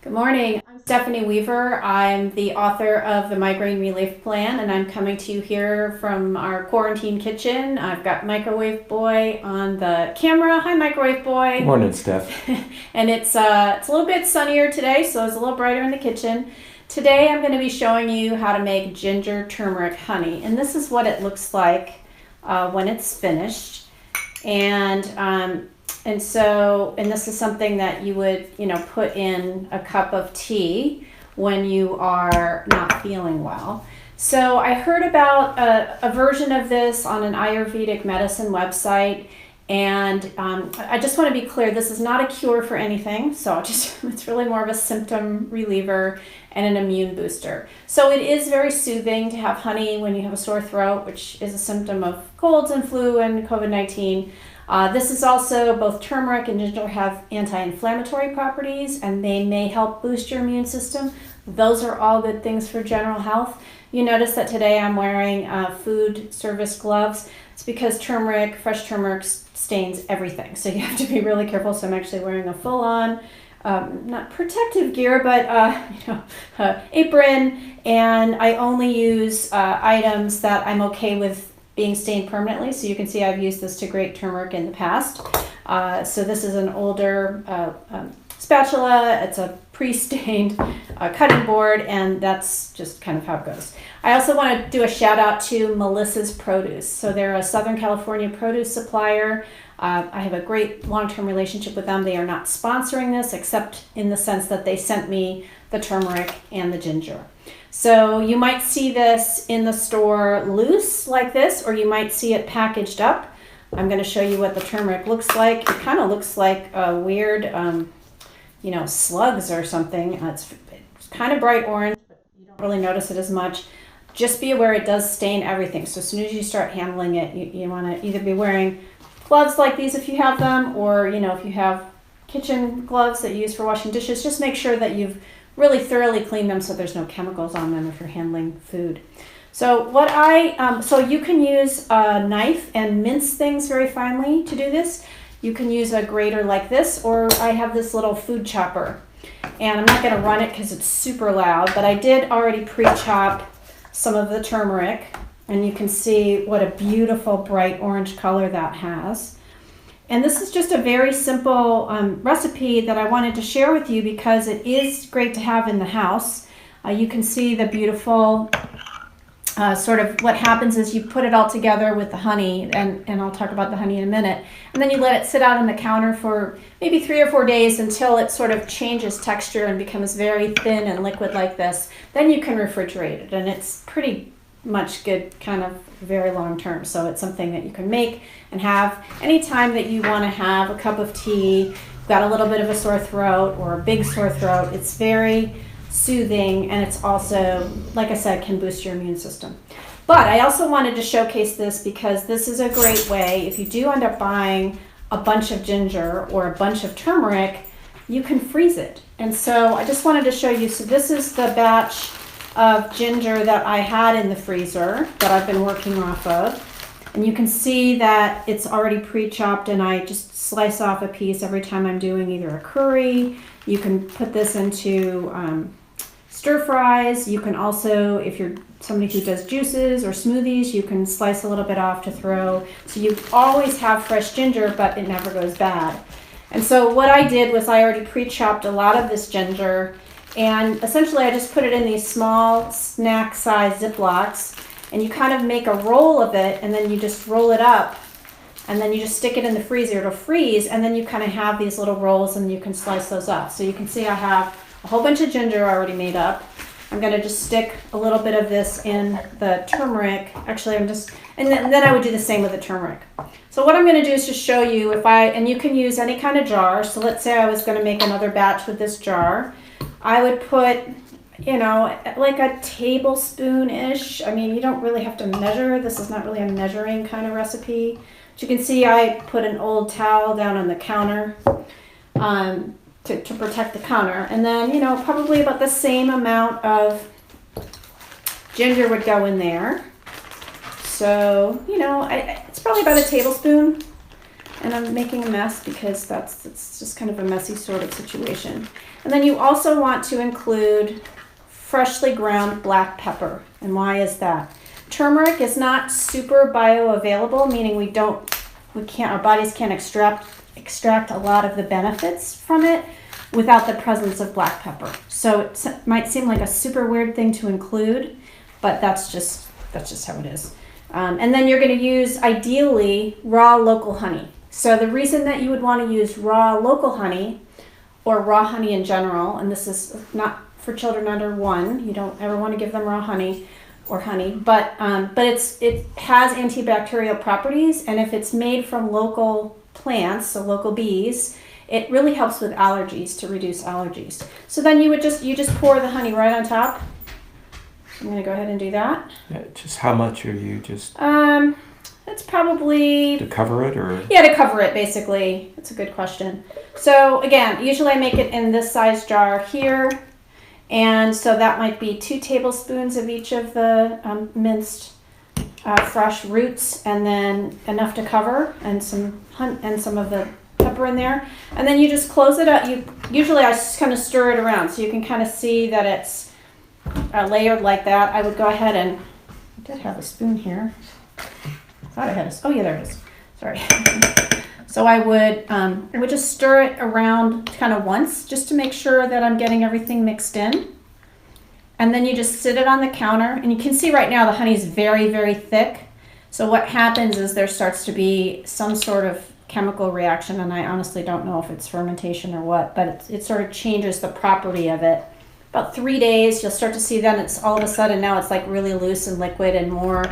Good morning. I'm Stephanie Weaver. I'm the author of the Migraine Relief Plan, and I'm coming to you here from our quarantine kitchen. I've got Microwave Boy on the camera. Hi, Microwave Boy. Good morning, Steph. And it's a little bit sunnier today, so it's a little brighter in the kitchen. Today I'm going to be showing you how to make ginger turmeric honey, and this is what it looks like when it's finished. And this is something that you would, put in a cup of tea when you are not feeling well. So I heard about a version of this on an Ayurvedic medicine website, and I just want to be clear, this is not a cure for anything. So it's really more of a symptom reliever and an immune booster. So it is very soothing to have honey when you have a sore throat, which is a symptom of colds and flu and COVID-19. This is also, both turmeric and ginger have anti-inflammatory properties, and they may help boost your immune system. Those are all good things for general health. You notice that today I'm wearing food service gloves. It's because fresh turmeric stains everything. So you have to be really careful. So I'm actually wearing a full-on, not protective gear, but apron, and I only use items that I'm okay with being stained permanently. So you can see I've used this to grate turmeric in the past. So this is an older spatula. It's a pre-stained cutting board, and that's just kind of how it goes. I also want to do a shout out to Melissa's Produce. So they're a Southern California produce supplier. I have a great long-term relationship with them. They are not sponsoring this, except in the sense that they sent me the turmeric and the ginger. So you might see this in the store loose like this, or you might see it packaged up. I'm going to show you what the turmeric looks like. It kind of looks like a weird, slugs or something. It's kind of bright orange, but you don't really notice it as much. Just be aware it does stain everything. So as soon as you start handling it, you want to either be wearing gloves like these if you have them, or if you have kitchen gloves that you use for washing dishes, just make sure that you've really thoroughly clean them so there's no chemicals on them if you're handling food. So so you can use a knife and mince things very finely to do this. You can use a grater like this, or I have this little food chopper. And I'm not going to run it because it's super loud, but I did already pre-chop some of the turmeric, and you can see what a beautiful bright orange color that has. And this is just a very simple recipe that I wanted to share with you because it is great to have in the house. You can see the beautiful sort of what happens is you put it all together with the honey, and I'll talk about the honey in a minute. And then you let it sit out on the counter for maybe 3 or 4 days until it sort of changes texture and becomes very thin and liquid like this. Then you can refrigerate it, and it's pretty much good kind of very long term. So it's something that you can make and have anytime that you want to have a cup of tea, got a little bit of a sore throat or a big sore throat. It's very soothing, and it's also, like I said, can boost your immune system. But I also wanted to showcase this because this is a great way, if you do end up buying a bunch of ginger or a bunch of turmeric, you can freeze it. And so I just wanted to show you, so this is the batch of ginger that I had in the freezer that I've been working off of. And you can see that it's already pre-chopped, and I just slice off a piece every time I'm doing either a curry. You can put this into stir fries. You can also, if you're somebody who does juices or smoothies, you can slice a little bit off to throw. So you always have fresh ginger, but it never goes bad. And so what I did was I already pre-chopped a lot of this ginger, and essentially I just put it in these small snack size Ziplocs, and you kind of make a roll of it, and then you just roll it up, and then you just stick it in the freezer. It'll freeze, and then you kind of have these little rolls, and you can slice those up. So you can see I have a whole bunch of ginger already made up. I'm going to just stick a little bit of this in the turmeric. Actually, and then I would do the same with the turmeric. So what I'm going to do is just show you and you can use any kind of jar. So let's say I was going to make another batch with this jar. I would put, like a tablespoon-ish. I mean, you don't really have to measure. This is not really a measuring kind of recipe. But you can see I put an old towel down on the counter to protect the counter. And then, probably about the same amount of ginger would go in there. So, it's probably about a tablespoon. And I'm making a mess because it's just kind of a messy sort of situation. And then you also want to include freshly ground black pepper. And why is that? Turmeric is not super bioavailable, meaning our bodies can't extract a lot of the benefits from it without the presence of black pepper. So it might seem like a super weird thing to include, but that's just how it is. And then you're going to use, ideally, raw local honey. So the reason that you would want to use raw local honey, or raw honey in general, and this is not for children under 1, you don't ever want to give them raw honey, but it has antibacterial properties, and if it's made from local plants, so local bees, it really helps with allergies, to reduce allergies. So then you just pour the honey right on top. I'm going to go ahead and do that. Yeah, just how much are you just? It's probably to cover it, or? Yeah, to cover it, basically. That's a good question. So again, usually I make it in this size jar here. And so that might be 2 tablespoons of each of the minced fresh roots, and then enough to cover, and some of the pepper in there. And then you just close it up. Usually I just kind of stir it around so you can kind of see that it's layered like that. I would go ahead and, I did have a spoon here. I thought I had oh yeah, there it is. Sorry. So I would just stir it around kind of once, just to make sure that I'm getting everything mixed in. And then you just sit it on the counter, and you can see right now the honey is very, very thick. So what happens is there starts to be some sort of chemical reaction, and I honestly don't know if it's fermentation or what, but it sort of changes the property of it. About 3 days, you'll start to see then it's all of a sudden now it's like really loose and liquid and more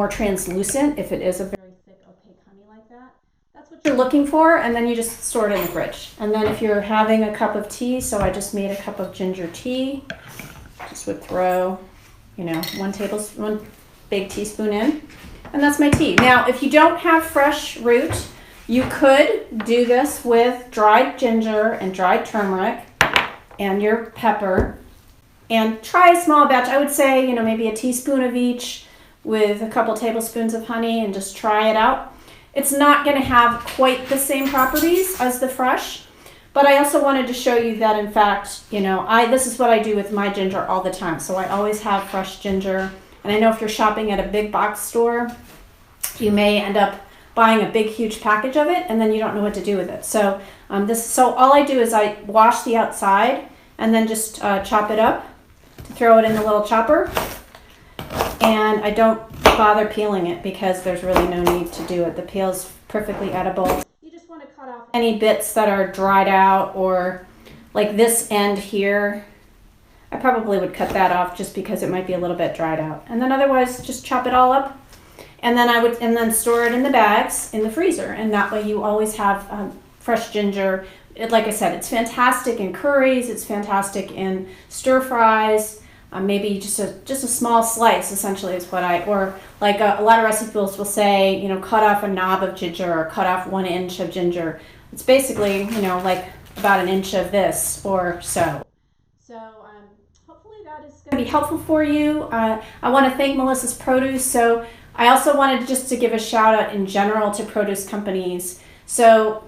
translucent if it is a very thick opaque honey like that. That's what you're looking for, and then you just store it in the fridge. And then if you're having a cup of tea, so I just made a cup of ginger tea, just would throw, 1 big teaspoon in, and that's my tea. Now, if you don't have fresh root, you could do this with dried ginger and dried turmeric and your pepper, and try a small batch. I would say, maybe a teaspoon of each with a couple tablespoons of honey, and just try it out. It's not going to have quite the same properties as the fresh, but I also wanted to show you that, in fact, this is what I do with my ginger all the time. So I always have fresh ginger, and I know if you're shopping at a big box store, you may end up buying a big, huge package of it, and then you don't know what to do with it. So all I do is I wash the outside, and then just chop it up to throw it in the little chopper. And I don't bother peeling it because there's really no need to do it. The peel's perfectly edible. You just want to cut off any bits that are dried out, or like this end here. I probably would cut that off just because it might be a little bit dried out. And then otherwise just chop it all up. And then store it in the bags in the freezer. And that way you always have fresh ginger. Like I said, it's fantastic in curries. It's fantastic in stir fries. Maybe just a small slice, essentially, is what or like a lot of recipes will say, cut off a knob of ginger or cut off 1 inch of ginger. It's basically, like about an inch of this or so. So hopefully that is going to be helpful for you. I want to thank Melissa's Produce. So I also wanted just to give a shout out in general to produce companies. So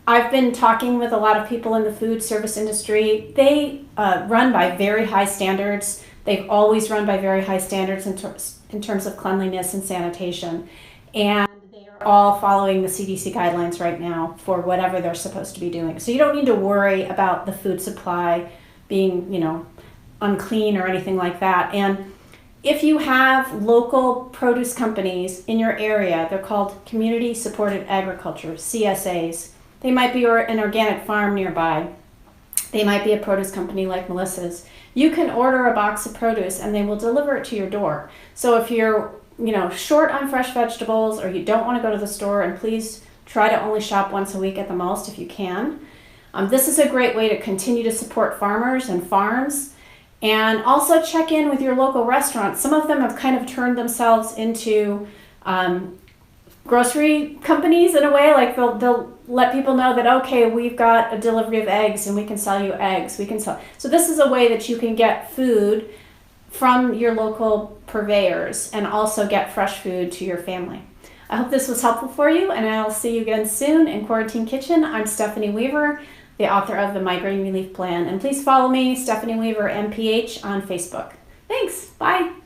I've been talking with a lot of people in the food service industry. They run by very high standards. They've always run by very high standards in terms of cleanliness and sanitation. And they are all following the CDC guidelines right now for whatever they're supposed to be doing. So you don't need to worry about the food supply being, unclean or anything like that. And if you have local produce companies in your area, they're called Community Supported Agriculture, CSAs. They might be an organic farm nearby. They might be a produce company like Melissa's. You can order a box of produce and they will deliver it to your door. So if you're, short on fresh vegetables, or you don't want to go to the store, and please try to only shop once a week at the most if you can. This is a great way to continue to support farmers and farms, and also check in with your local restaurants. Some of them have kind of turned themselves into grocery companies in a way. Like they'll let people know that, okay, we've got a delivery of eggs and we can sell you eggs. So this is a way that you can get food from your local purveyors and also get fresh food to your family. I hope this was helpful for you, and I'll see you again soon in Quarantine Kitchen. I'm Stephanie Weaver, the author of the Migraine Relief Plan. And please follow me, Stephanie Weaver, MPH, on Facebook. Thanks. Bye.